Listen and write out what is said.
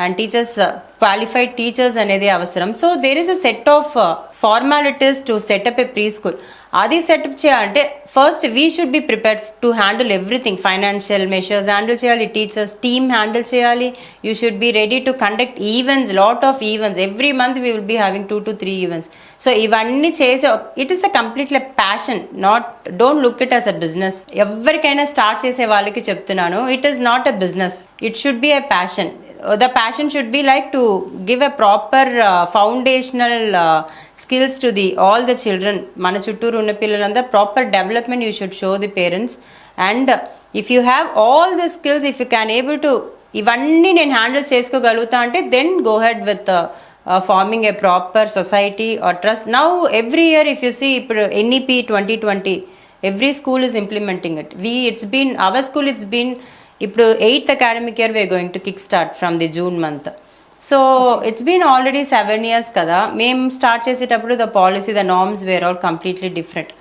And teachers qualified teachers అనేది అవసరం. So there is a set of formalities to set up a pre school. అది setup చేయాలంటే first we should be prepared to handle everything. Financial measures handle చేయాలి, teachers team handle చేయాలి. You should be ready to conduct events, lot of events. Every month we will be having 2 to 3 events. సో ఇవన్నీ చేసే it is a completely passion, not don't look it as a business. ఎవరికైనా start చేసే వాళ్ళకి చెప్తున్నాను, it is not a business, it should be a passion. The passion should be like to give a proper foundational skills to the all the children. Mana chutturu unna pillalanda proper development you should show the parents. And if you have all the skills, if you can able to ivanni nen handle cheskogaluta ante, then go ahead with forming a proper society or trust. Now every year if you see NEP 2020, every school is implementing it. It's been our school, it's been ఇప్పుడు 8th academic year we're going to kick start from the June month. So it's been already 7 years కదా. మేము start చేసేటప్పుడు the policy, the norms were all completely different.